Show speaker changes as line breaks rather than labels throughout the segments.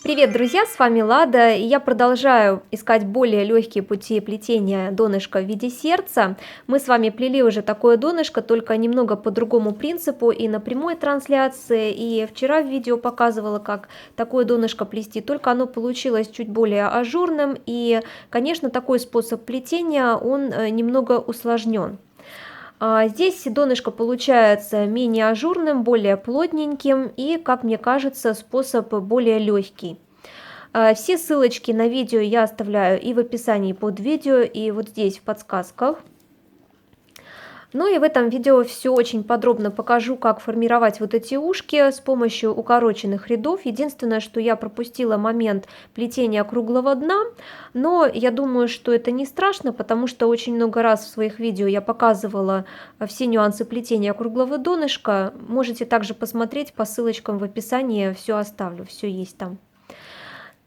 Привет, друзья, с вами Лада, и я продолжаю искать более легкие пути плетения донышка в виде сердца. Мы с вами плели уже такое донышко, только немного по другому принципу и на прямой трансляции, и вчера в видео показывала, как такое донышко плести, только оно получилось чуть более ажурным, и, конечно, такой способ плетения, он немного усложнен. Здесь донышко получается менее ажурным, более плотненьким и, как мне кажется, способ более легкий. Все ссылочки на видео я оставляю и в описании под видео, и вот здесь в подсказках. Ну и в этом видео все очень подробно покажу, как формировать вот эти ушки с помощью укороченных рядов. Единственное, что я пропустила момент плетения круглого дна, но я думаю, что это не страшно, потому что очень много раз в своих видео я показывала все нюансы плетения круглого донышка. Можете также посмотреть по ссылочкам в описании, все оставлю, все есть там.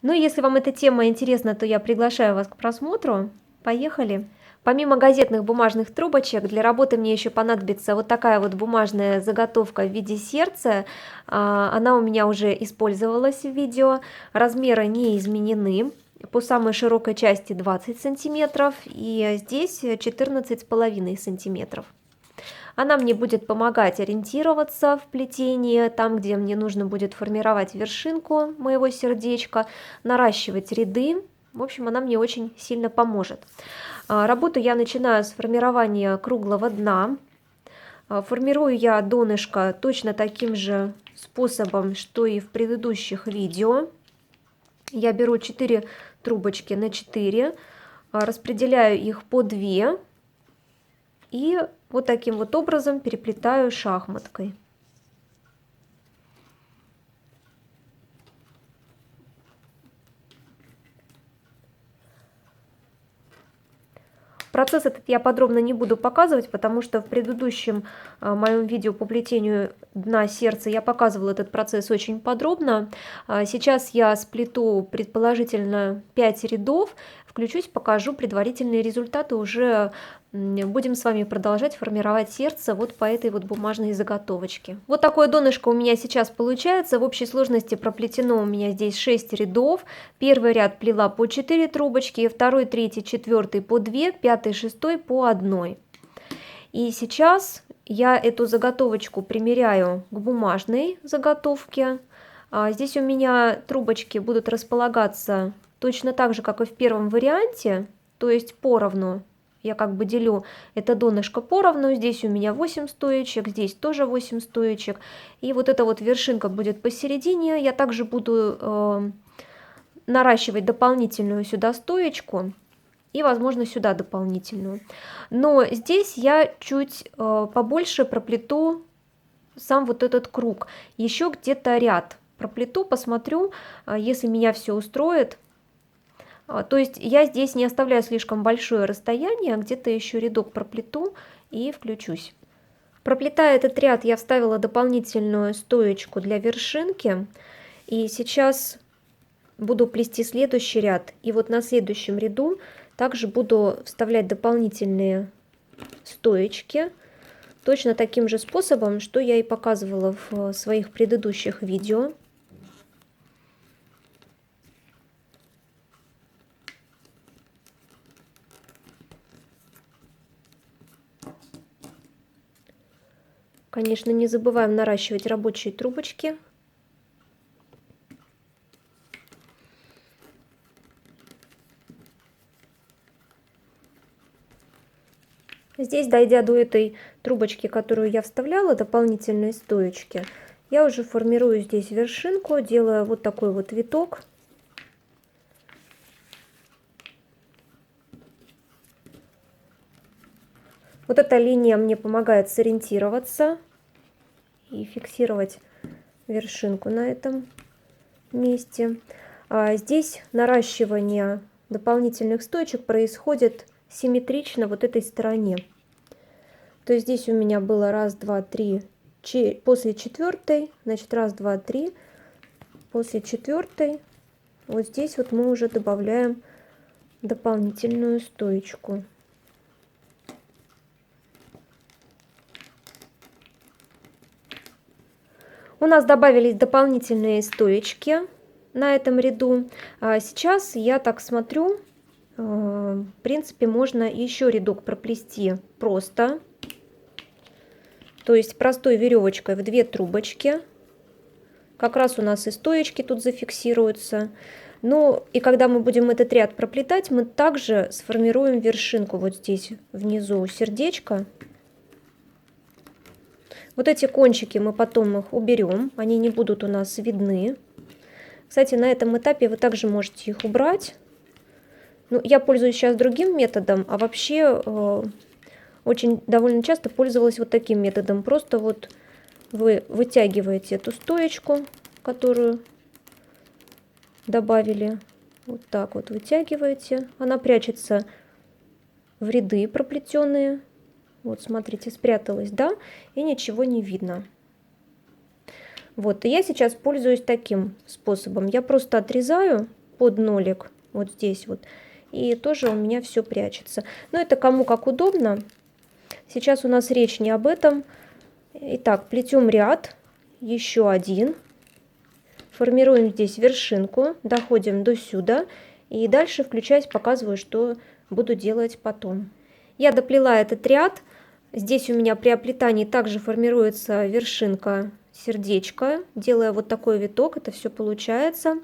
Ну, если вам эта тема интересна, то я приглашаю вас к просмотру. Поехали! Помимо газетных бумажных трубочек, для работы мне еще понадобится вот такая вот бумажная заготовка в виде сердца. Она у меня уже использовалась в видео. Размеры не изменены. По самой широкой части 20 сантиметров и здесь 14,5 сантиметров. Она мне будет помогать ориентироваться в плетении, там, где мне нужно будет формировать вершинку моего сердечка, наращивать ряды. В общем, она мне очень сильно поможет. Работу я начинаю с формирования круглого дна. Формирую я донышко точно таким же способом, что и в предыдущих видео. Я беру 4 трубочки на 4, распределяю их по 2 и вот таким вот образом переплетаю шахматкой. Процесс этот я подробно не буду показывать, потому что в предыдущем моем видео по плетению дна сердца я показывала этот процесс очень подробно. Сейчас я сплету предположительно 5 рядов, включусь, покажу предварительные результаты, уже будем с вами продолжать формировать сердце вот по этой вот бумажной заготовочке. Вот такое донышко у меня сейчас получается. В общей сложности проплетено у меня здесь 6 рядов. Первый ряд плела по 4 трубочки, второй, третий, четвертый по 2, пятый, шестой по 1. И сейчас я эту заготовочку примеряю к бумажной заготовке. Здесь у меня трубочки будут располагаться точно так же, как и в первом варианте, то есть поровну. Я как бы делю это донышко поровну, здесь у меня 8 стоечек, здесь тоже 8 стоечек. И вот эта вот вершинка будет посередине. Я также буду наращивать дополнительную сюда стоечку и, возможно, сюда дополнительную. Но здесь я чуть побольше проплету сам вот этот круг. Еще где-то ряд проплету, посмотрю, если меня все устроит. То есть я здесь не оставляю слишком большое расстояние, где-то еще рядок проплету и включусь. Проплетая этот ряд, я вставила дополнительную стоечку для вершинки. И сейчас буду плести следующий ряд. И вот на следующем ряду также буду вставлять дополнительные стоечки. Точно таким же способом, что я и показывала в своих предыдущих видео. Конечно, не забываем наращивать рабочие трубочки. Здесь, дойдя до этой трубочки, которую я вставляла, дополнительной стоечки, я уже формирую здесь вершинку, делаю вот такой вот виток. Вот эта линия мне помогает сориентироваться и фиксировать вершинку на этом месте. Здесь наращивание дополнительных стоечек происходит симметрично вот этой стороне. То есть здесь у меня было раз, два, три, после четвертой, значит раз, два, три, после четвертой. Вот здесь вот мы уже добавляем дополнительную стоечку. У нас добавились дополнительные стоечки. на этом ряду. Сейчас я так смотрю, в принципе, можно еще рядок проплести просто, то есть простой веревочкой в 2 трубочки. Как раз у нас и стоечки тут зафиксируются. Ну и когда мы будем этот ряд проплетать, мы также сформируем вершинку вот здесь внизу сердечко. Вот эти кончики мы потом их уберем, они не будут у нас видны. Кстати, на этом этапе вы также можете их убрать. Ну, я пользуюсь сейчас другим методом, а вообще очень довольно часто пользовалась вот таким методом. Просто вот вы вытягиваете эту стоечку, которую добавили, вот так вот вытягиваете. Она прячется в ряды проплетенные. Вот, смотрите, спряталась, да, и ничего не видно. Вот, и я сейчас пользуюсь таким способом. Я просто отрезаю под нолик, вот здесь вот, и тоже у меня все прячется. Но это кому как удобно. Сейчас у нас речь не об этом. Итак, плетем ряд, еще один. Формируем здесь вершинку, доходим до сюда. И дальше, включаясь, показываю, что буду делать потом. Я доплела этот ряд. Здесь у меня при оплетании также формируется вершинка сердечко, делая вот такой виток, это все получается.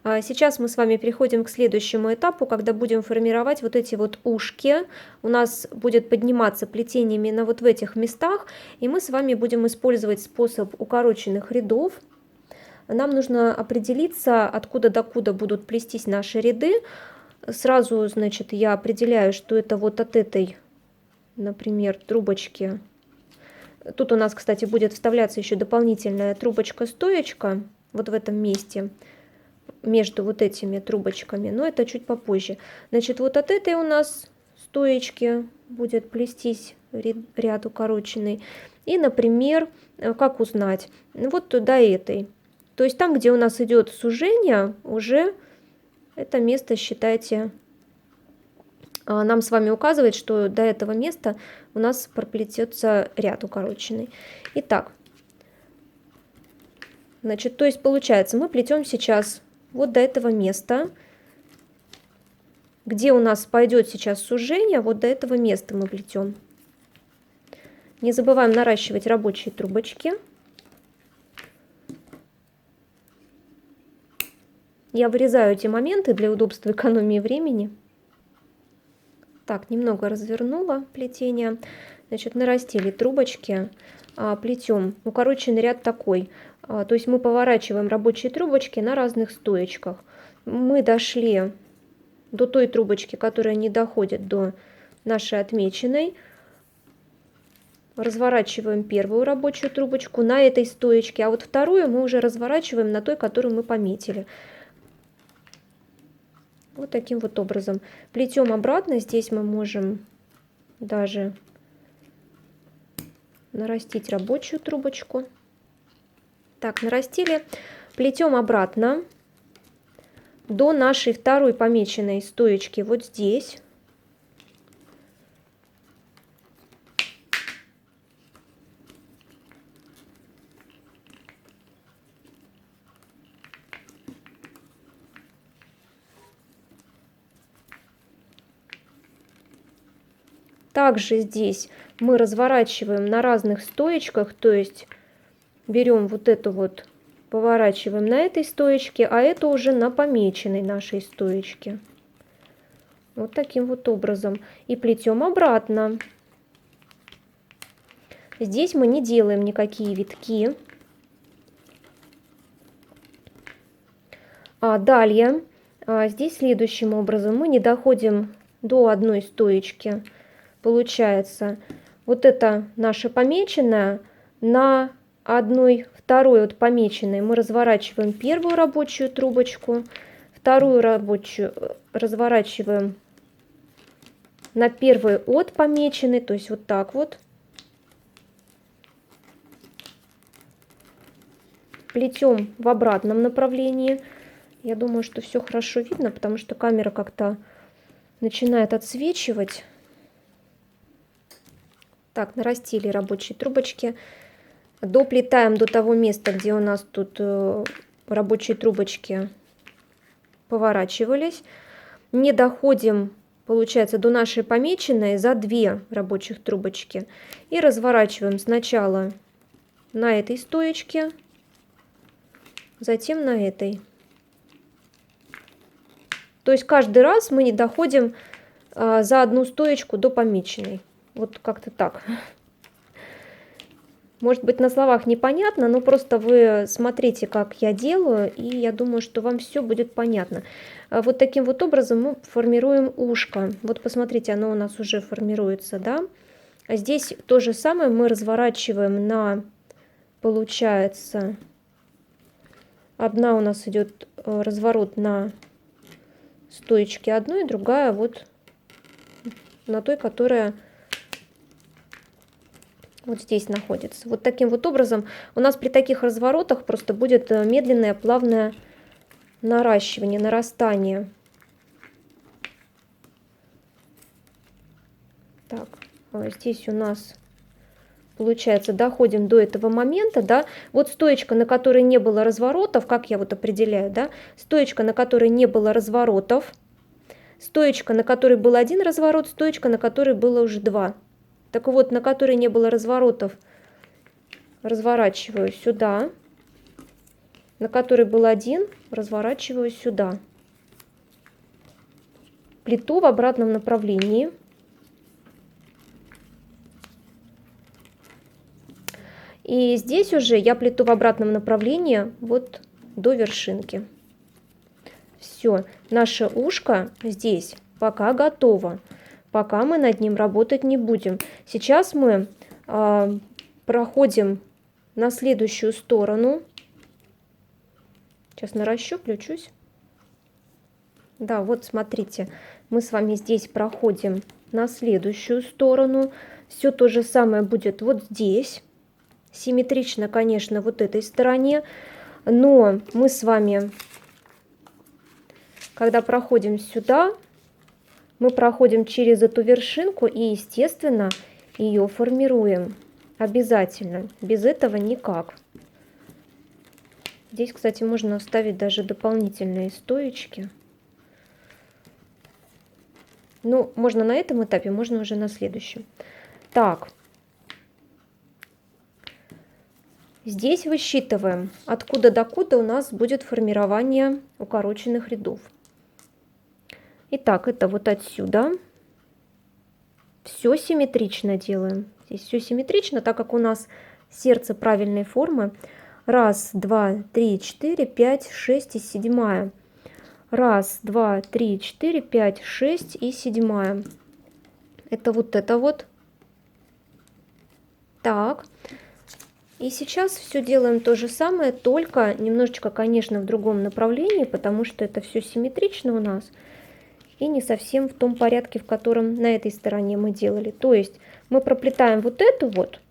Сейчас мы с вами переходим к следующему этапу, когда будем формировать вот эти вот ушки. У нас будет подниматься плетение именно вот в этих местах, и мы с вами будем использовать способ укороченных рядов. Нам нужно определиться, откуда до куда будут плестись наши ряды. Сразу, значит, я определяю, что это вот от этой, например, трубочки. Тут у нас, кстати, будет вставляться еще дополнительная трубочка-стоечка вот в этом месте, между вот этими трубочками, но это чуть попозже. Значит, вот от этой у нас стоечки будет плестись ряд укороченный. И, например, как узнать? Вот до этой. То есть там, где у нас идет сужение, уже это место, считайте, нам с вами указывает, что до этого места у нас проплетется ряд укороченный. Итак, значит, то есть получается, мы плетем сейчас вот до этого места, где у нас пойдет сейчас сужение, вот до этого места мы плетем. Не забываем наращивать рабочие трубочки. Я вырезаю эти моменты для удобства экономии времени. Так, немного развернула плетение. Значит, нарастили трубочки, плетем укороченный ряд такой. То есть мы поворачиваем рабочие трубочки на разных стоечках. Мы дошли до той трубочки, которая не доходит до нашей отмеченной. Разворачиваем первую рабочую трубочку на этой стоечке, а вот вторую мы уже разворачиваем на той, которую мы пометили. Вот таким вот образом. Плетем обратно. Здесь мы можем даже нарастить рабочую трубочку. Так, нарастили. Плетем обратно до нашей второй помеченной стоечки вот здесь. Также здесь мы разворачиваем на разных стоечках, то есть берем вот эту вот, поворачиваем на этой стоечке, а это уже на помеченной нашей стоечке. Вот таким вот образом. И плетем обратно. Здесь мы не делаем никакие витки. Далее, здесь следующим образом мы не доходим до одной стоечки. Получается, вот это наша помеченная, на одной второй вот помеченной мы разворачиваем первую рабочую трубочку, вторую рабочую разворачиваем на первой от помеченной, то есть вот так вот. Плетем в обратном направлении. Я думаю, что все хорошо видно, потому что камера как-то начинает отсвечивать. Так, нарастили рабочие трубочки. Доплетаем до того места, где у нас тут рабочие трубочки поворачивались, не доходим, получается, до нашей помеченной за 2 рабочих трубочки и разворачиваем сначала на этой стоечке, затем на этой. То есть каждый раз мы не доходим за одну стоечку до помеченной. Вот как-то так. Может быть, на словах непонятно, но просто вы смотрите, как я делаю, и я думаю, что вам все будет понятно. Вот таким вот образом мы формируем ушко. Вот посмотрите, оно у нас уже формируется, да? А здесь то же самое мы разворачиваем на, получается, одна у нас идет разворот на стоечке одной, другая вот на той, которая вот здесь находится. Вот таким вот образом у нас при таких разворотах просто будет медленное, плавное наращивание, нарастание. Так, здесь у нас получается доходим до этого момента, да, вот стоечка, на которой не было разворотов, как я вот определяю, да, стоечка, на которой не было разворотов, стоечка, на которой был 1 разворот, стоечка, на которой было уже 2. Так вот, на которой не было разворотов, разворачиваю сюда, на которой был 1, разворачиваю сюда. Плету в обратном направлении. И здесь уже я плету в обратном направлении вот до вершинки. Все, наше ушко здесь пока готово. Пока мы над ним работать не будем. Сейчас мы проходим на следующую сторону. Сейчас наращу, чуть. Да, вот смотрите, мы с вами здесь проходим на следующую сторону. Все то же самое будет вот здесь. Симметрично, конечно, вот этой стороне. Но мы с вами, когда проходим сюда, мы проходим через эту вершинку и, естественно, ее формируем. Обязательно. Без этого никак. Здесь, кстати, можно вставить даже дополнительные стоечки. Ну, можно на этом этапе, можно уже на следующем. Так. Здесь высчитываем, откуда до куда у нас будет формирование укороченных рядов. Итак, это вот отсюда. Все симметрично делаем. Здесь все симметрично, так как у нас сердце правильной формы. 1, 2, 3, 4, 5, 6 и 7. 1, 2, 3, 4, 5, 6 и 7. Это вот. Так. И сейчас все делаем то же самое, только немножечко, конечно, в другом направлении, потому что это все симметрично у нас. И не совсем в том порядке, в котором на этой стороне мы делали. То есть мы проплетаем вот эту вот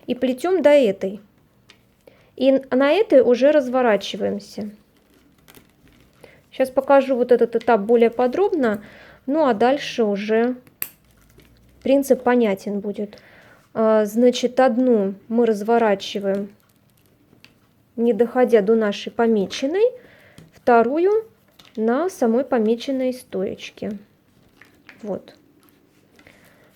и плетем до этой. И на этой уже разворачиваемся. Сейчас покажу вот этот этап более подробно, ну а дальше уже принцип понятен будет. Значит, одну мы разворачиваем, не доходя до нашей помеченной, вторую на самой помеченной стоечке. Вот.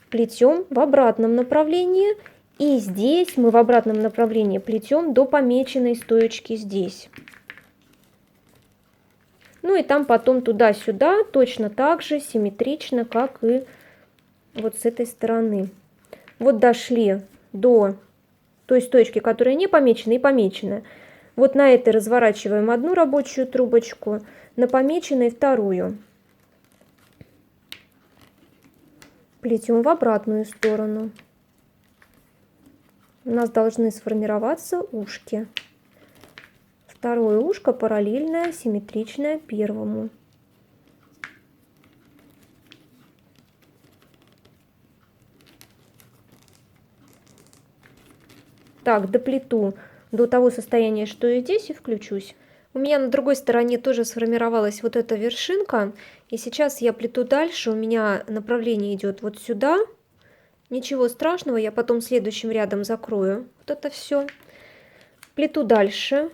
Плетем в обратном направлении, и здесь мы в обратном направлении плетем до помеченной стоечки здесь. Ну и там потом туда-сюда точно так же симметрично, как и вот с этой стороны. Вот дошли до той стоечки, которая не помечена и помечена. Вот на этой разворачиваем одну рабочую трубочку, на помеченной вторую. Плетем в обратную сторону. У нас должны сформироваться ушки. Второе ушко параллельное, симметричное первому. Так, доплету до того состояния, что и здесь, и включусь. У меня на другой стороне тоже сформировалась вот эта вершинка. И сейчас я плету дальше. У меня направление идет вот сюда. Ничего страшного, я потом следующим рядом закрою вот это все. Плету дальше.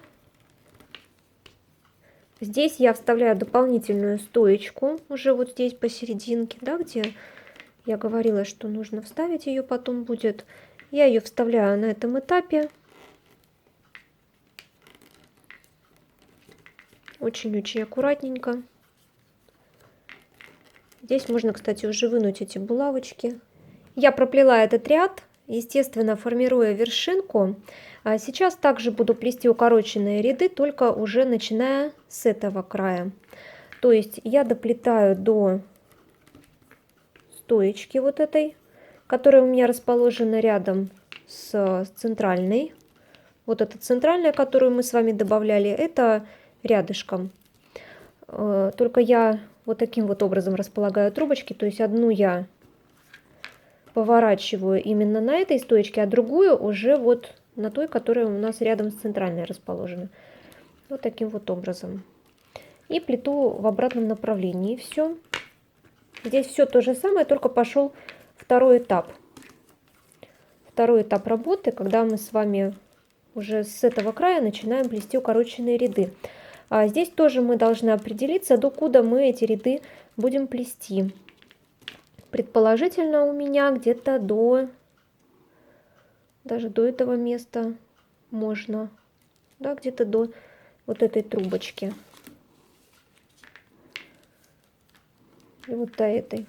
Здесь я вставляю дополнительную стоечку, уже вот здесь посерединке, да, где я говорила, что нужно вставить ее потом будет. Я ее вставляю на этом этапе. Очень-очень аккуратненько. Здесь можно, кстати, уже вынуть эти булавочки. Я проплела этот ряд, естественно, формируя вершинку. А сейчас также буду плести укороченные ряды, только уже начиная с этого края. То есть я доплетаю до стоечки вот этой, которая у меня расположена рядом с центральной. Вот эта центральная, которую мы с вами добавляли, это рядышком. Только я вот таким вот образом располагаю трубочки, то есть одну я поворачиваю именно на этой стоечке, а другую уже вот на той, которая у нас рядом с центральной расположена. Вот таким вот образом. И плету в обратном направлении все. Здесь все то же самое, только пошел второй этап. Второй этап работы, когда мы с вами уже с этого края начинаем плести укороченные ряды. А здесь тоже мы должны определиться, докуда мы эти ряды будем плести. Предположительно у меня где-то даже до этого места можно, да, где-то до вот этой трубочки. И вот до этой.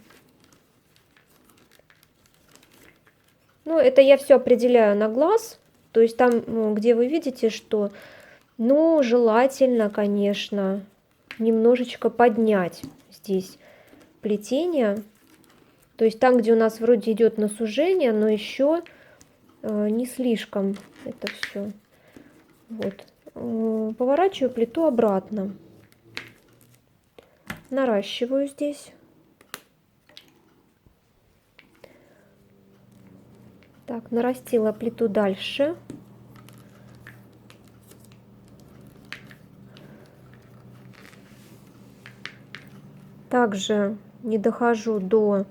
Ну, это я все определяю на глаз. То есть там, где вы видите, что, ну, желательно, конечно, немножечко поднять здесь плетение. То есть там, где у нас вроде идет на сужение, но еще не слишком это все. Вот. Поворачиваю плиту обратно. Наращиваю здесь. Так, нарастила плиту дальше. Также не дохожу до,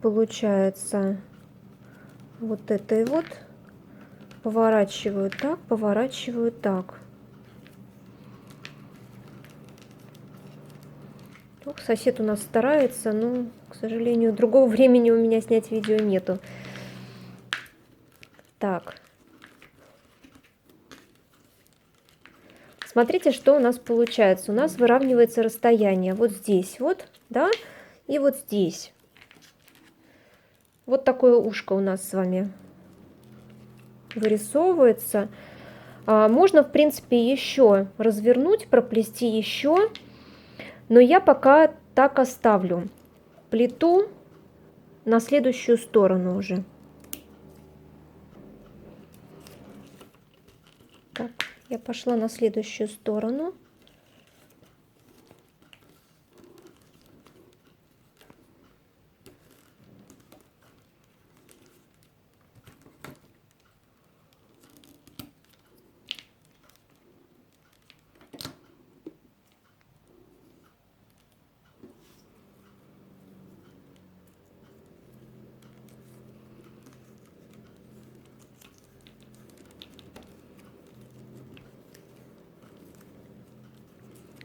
получается, вот этой вот. Поворачиваю так, поворачиваю так. Ох, сосед у нас старается, но, к сожалению, другого времени у меня снять видео нету. Так. Смотрите, что у нас получается. У нас выравнивается расстояние вот здесь вот, да, и вот здесь. Вот такое ушко у нас с вами вырисовывается. Можно, в принципе, еще развернуть, проплести еще, но я пока так оставлю. Плиту на следующую сторону уже. Так, я пошла на следующую сторону.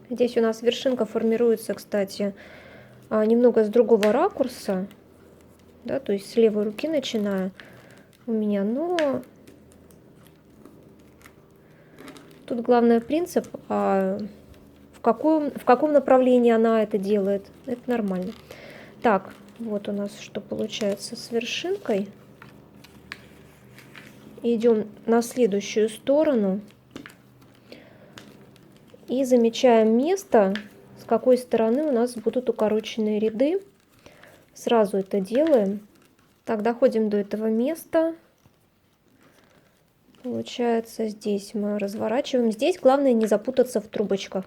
Здесь у нас вершинка формируется, кстати, немного с другого ракурса, да, то есть с левой руки начинаю у меня, но тут главный принцип, в каком направлении она это делает, это нормально. Так, вот у нас что получается с вершинкой. Идем на следующую сторону. И замечаем место, с какой стороны у нас будут укороченные ряды. Сразу это делаем. Так, доходим до этого места. Получается, здесь мы разворачиваем. Здесь главное не запутаться в трубочках.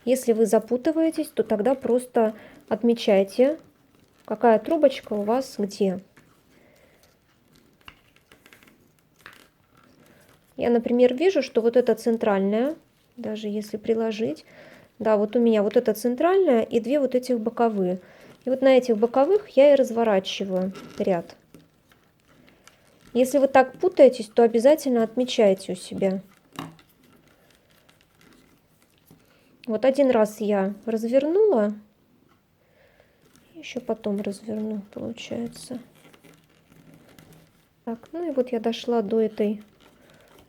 Если вы запутываетесь, то тогда просто отмечайте, какая трубочка у вас где. Я, например, вижу, что вот эта центральная, даже если приложить, да, вот у меня вот эта центральная и две вот этих боковые. И вот на этих боковых я и разворачиваю ряд. Если вы так путаетесь, то обязательно отмечайте у себя. Вот один раз я развернула, еще потом разверну, получается. Так, ну и вот я дошла до этой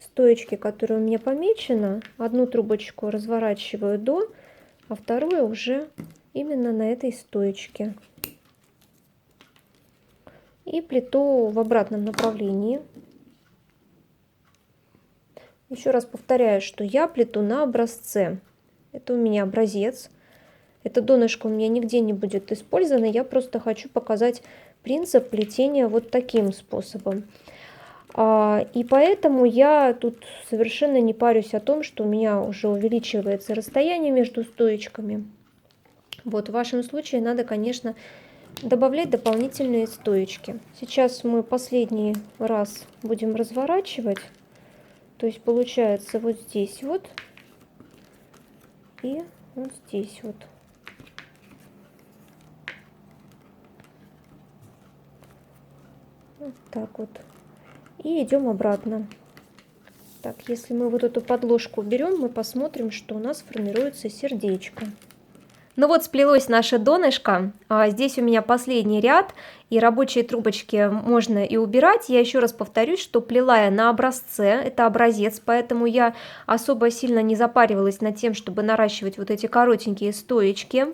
стоечки, которая у меня помечена. Одну трубочку разворачиваю до, а вторую уже именно на этой стоечке. И плету в обратном направлении. Еще раз повторяю, что я плету на образце. Это у меня образец. Это донышко у меня нигде не будет использовано. Я просто хочу показать принцип плетения вот таким способом. И поэтому я тут совершенно не парюсь о том, что у меня уже увеличивается расстояние между стоечками. Вот в вашем случае надо, конечно, добавлять дополнительные стоечки. Сейчас мы последний раз будем разворачивать. То есть получается вот здесь вот и вот здесь вот. Вот так вот. И идем обратно. Так, если мы вот эту подложку уберем, мы посмотрим, что у нас формируется сердечко. Ну вот сплелось наше донышко. Здесь у меня последний ряд, и рабочие трубочки можно и убирать. Я еще раз повторюсь, что плела я на образце, это образец, поэтому я особо сильно не запаривалась над тем, чтобы наращивать вот эти коротенькие стоечки.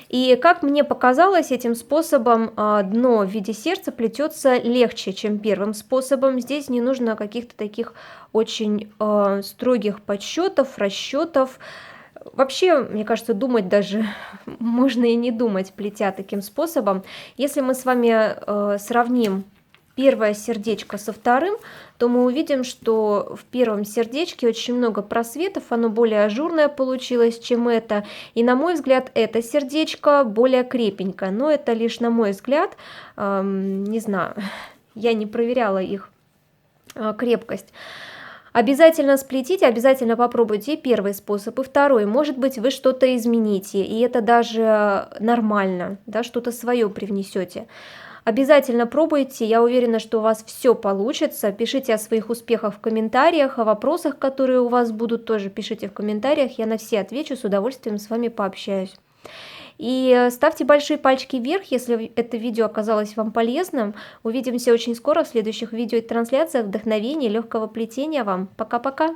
И как мне показалось, этим способом дно в виде сердца плетется легче, чем первым способом. Здесь не нужно каких-то таких очень строгих подсчетов, расчетов. Вообще, мне кажется, думать даже можно и не думать, плетя таким способом. Если мы с вами сравним первое сердечко со вторым, то мы увидим, что в первом сердечке очень много просветов, оно более ажурное получилось, чем это. И на мой взгляд, это сердечко более крепенькое, но это лишь на мой взгляд, не знаю, я не проверяла их крепкость. Обязательно сплетите, обязательно попробуйте и первый способ, и второй. Может быть, вы что-то измените, и это даже нормально, да, что-то свое привнесете. Обязательно пробуйте, я уверена, что у вас все получится. Пишите о своих успехах в комментариях, о вопросах, которые у вас будут, тоже пишите в комментариях. Я на все отвечу, с удовольствием с вами пообщаюсь. И ставьте большие пальчики вверх, если это видео оказалось вам полезным. Увидимся очень скоро в следующих видео и трансляциях. Вдохновения, легкого плетения вам. Пока-пока!